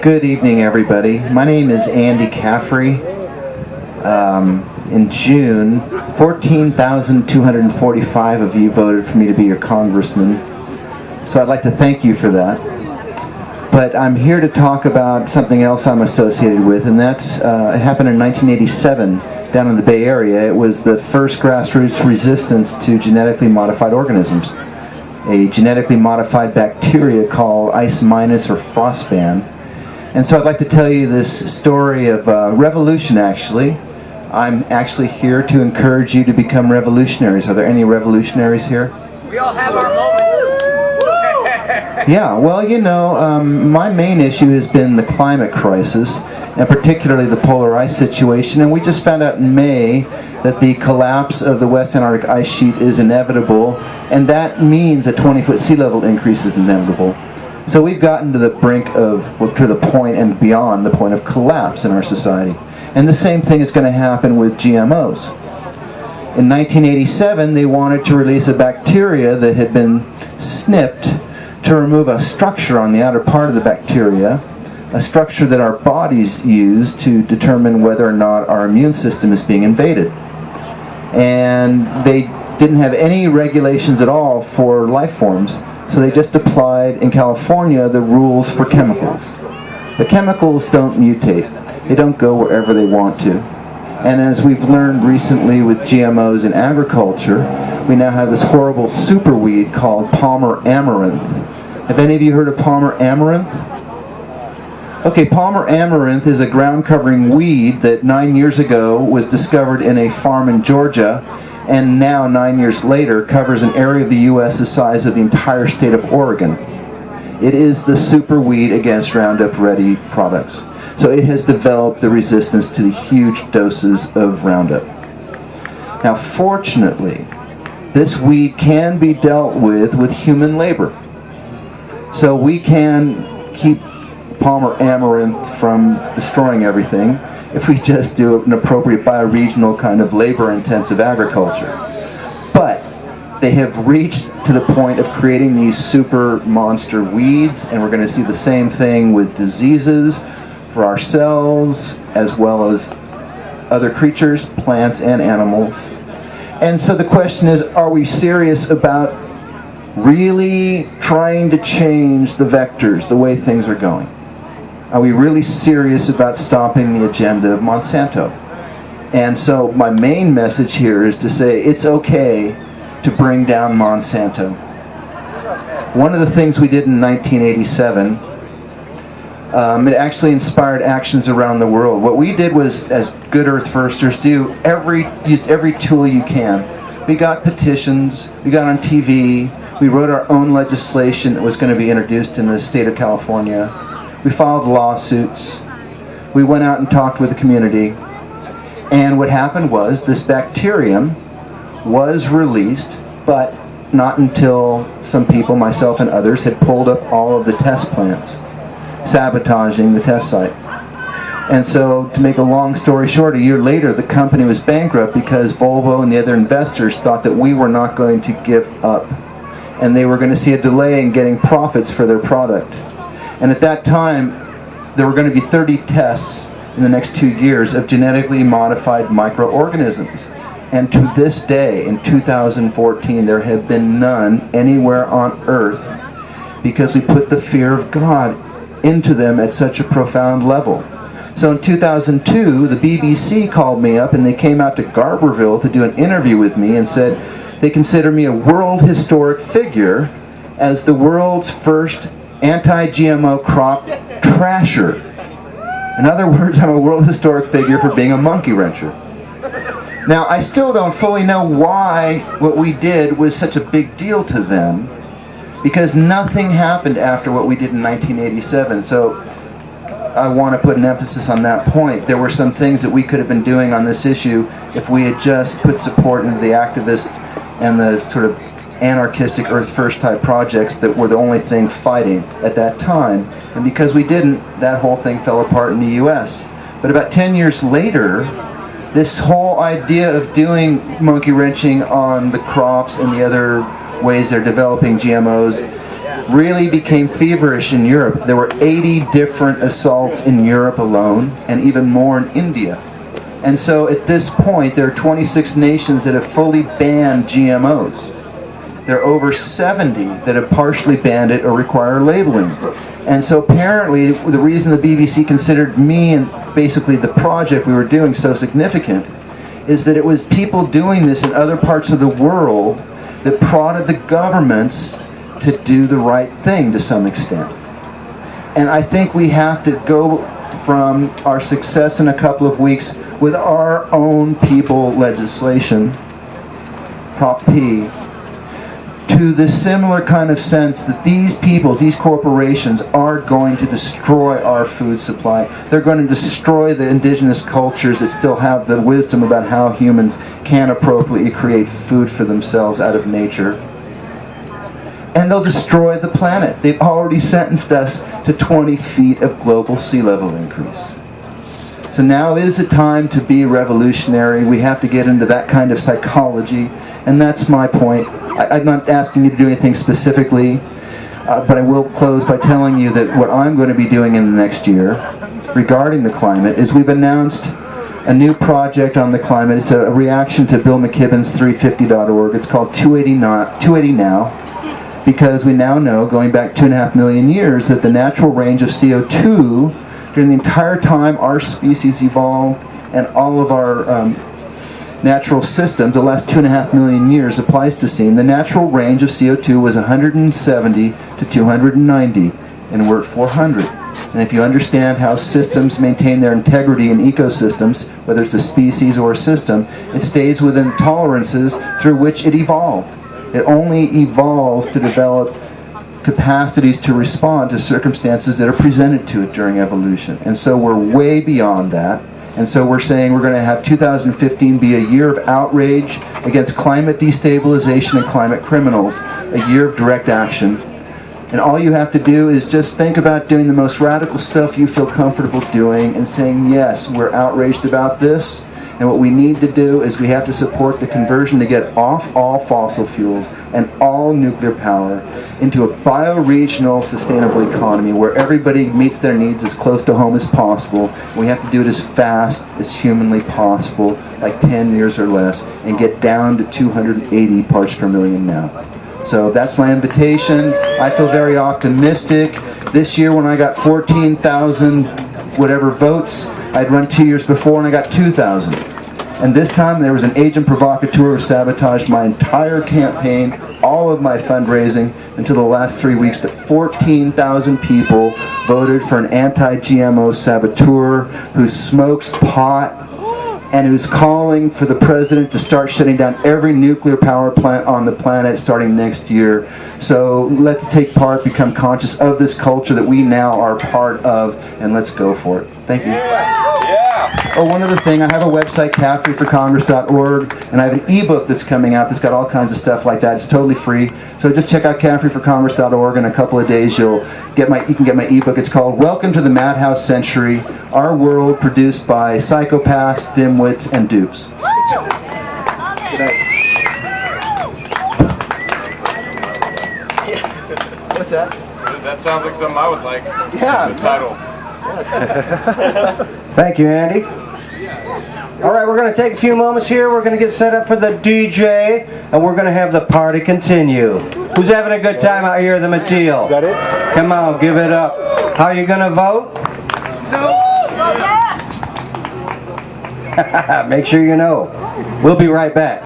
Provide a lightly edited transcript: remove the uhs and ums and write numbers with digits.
Good evening, everybody. My name is Andy Caffrey. In June, 14,245 of you voted for me to be your congressman. So I'd like to thank you for that. But I'm here to talk about something else I'm associated with, and that's, it happened in 1987 down in the Bay Area. It was the first grassroots resistance to genetically modified organisms. A genetically modified bacteria called Ice minus or frostban. And so I'd like to tell you this story of revolution, actually. I'm actually here to encourage you to become revolutionaries. Are there any revolutionaries here? We all have our moments. Yeah, well, you know, my main issue has been the climate crisis, and particularly the polar ice situation. And we just found out in May that the collapse of the West Antarctic ice sheet is inevitable, and that means a 20-foot sea level increase is inevitable. So we've gotten to the brink of, well, to the point and beyond the point of collapse in our society. And the same thing is going to happen with GMOs. In 1987, they wanted to release a bacteria that had been snipped to remove a structure on the outer part of the bacteria, a structure that our bodies use to determine whether or not our immune system is being invaded. And they didn't have any regulations at all for life forms. So they just applied in California the rules for chemicals. The chemicals don't mutate. They don't go wherever they want to. And as we've learned recently with GMOs in agriculture, we now have this horrible superweed called Palmer amaranth. Have any of you heard of Palmer amaranth? Okay, Palmer amaranth is a ground-covering weed that 9 years ago was discovered in a farm in Georgia, and now 9 years later covers an area of the U.S. the size of the entire state of Oregon. It is the superweed against Roundup Ready products. So it has developed the resistance to the huge doses of Roundup. Now fortunately, this weed can be dealt with human labor. So we can keep Palmer amaranth from destroying everything if we just do an appropriate bioregional kind of labor-intensive agriculture. But they have reached to the point of creating these super monster weeds, and we're going to see the same thing with diseases for ourselves as well as other creatures, plants and animals. And so the question is, are we serious about really trying to change the vectors, the way things are going? Are we really serious about stopping the agenda of Monsanto? And so my main message here is to say it's okay to bring down Monsanto. One of the things we did in 1987, it actually inspired actions around the world. What we did was, as good Earth Firsters do, used every tool you can. We got petitions, we got on TV, we wrote our own legislation that was going to be introduced in the state of California. We filed lawsuits. We went out and talked with the community. And what happened was this bacterium was released, but not until some people, myself and others, had pulled up all of the test plants, sabotaging the test site. And so, to make a long story short, a year later, the company was bankrupt because Volvo and the other investors thought that we were not going to give up. And they were going to see a delay in getting profits for their product. And at that time, there were going to be 30 tests in the next 2 years of genetically modified microorganisms. And to this day, in 2014, there have been none anywhere on Earth because we put the fear of God into them at such a profound level. So in 2002, the BBC called me up and they came out to Garberville to do an interview with me and said they consider me a world historic figure as the world's first anti-GMO crop trasher. In other words, I'm a world historic figure for being a monkey wrencher. Now, I still don't fully know why what we did was such a big deal to them, because nothing happened after what we did in 1987. So I want to put an emphasis on that point. There were some things that we could have been doing on this issue if we had just put support into the activists and the sort of anarchistic Earth First type projects that were the only thing fighting at that time. And because we didn't, that whole thing fell apart in the US. But about 10 years later, this whole idea of doing monkey wrenching on the crops and the other ways they're developing GMOs really became feverish in Europe. There were 80 different assaults in Europe alone, and even more in India. And so at this point, there are 26 nations that have fully banned GMOs. There are over 70 that have partially banned it or require labeling. And so apparently, the reason the BBC considered me and basically the project we were doing so significant is that it was people doing this in other parts of the world that prodded the governments to do the right thing to some extent. And I think we have to go from our success in a couple of weeks with our own people legislation, Prop P, to the similar kind of sense that these peoples, these corporations, are going to destroy our food supply. They're going to destroy the indigenous cultures that still have the wisdom about how humans can appropriately create food for themselves out of nature. And they'll destroy the planet. They've already sentenced us to 20 feet of global sea level increase. So now is the time to be revolutionary. We have to get into that kind of psychology, and that's my point. I'm not asking you to do anything specifically, but I will close by telling you that what I'm going to be doing in the next year regarding the climate is we've announced a new project on the climate. It's a reaction to Bill McKibben's 350.org. It's called 280 Now, because we now know, going back 2.5 million years, that the natural range of CO2 during the entire time our species evolved and all of our natural systems, the last 2.5 million years, the Pleistocene, the natural range of CO2 was 170 to 290, and we're at 400. And if you understand how systems maintain their integrity in ecosystems, whether it's a species or a system, it stays within tolerances through which it evolved. It only evolves to develop capacities to respond to circumstances that are presented to it during evolution. And so we're way beyond that. And so we're saying we're going to have 2015 be a year of outrage against climate destabilization and climate criminals, a year of direct action. And all you have to do is just think about doing the most radical stuff you feel comfortable doing and saying, yes, we're outraged about this. And what we need to do is we have to support the conversion to get off all fossil fuels and all nuclear power into a bioregional sustainable economy where everybody meets their needs as close to home as possible. We have to do it as fast as humanly possible, like 10 years or less, and get down to 280 parts per million now. So that's my invitation. I feel very optimistic. This year when I got 14,000 whatever votes, I'd run 2 years before and I got 2,000. And this time there was an agent provocateur who sabotaged my entire campaign, all of my fundraising until the last 3 weeks, but 14,000 people voted for an anti-GMO saboteur who smokes pot and who's calling for the president to start shutting down every nuclear power plant on the planet starting next year. So let's take part, become conscious of this culture that we now are part of, and let's go for it. Thank you. Oh, one other thing, I have a website, caffreyforcongress.org, and I have an ebook that's coming out that's got all kinds of stuff like that. It's totally free. So just check out caffreyforcongress.org. In a couple of days you can get my ebook. It's called Welcome to the Madhouse Century, Our World Produced by Psychopaths, Dimwits, and Dupes. Good night. What's that? That sounds like something I would like. Yeah. The title. Thank you, Andy. All right, we're going to take a few moments here. We're going to get set up for the DJ, and we're going to have the party continue. Who's having a good time out here at the Mateel? Is that it? Come on, give it up. How are you going to vote? No. Yes. Make sure you know. We'll be right back.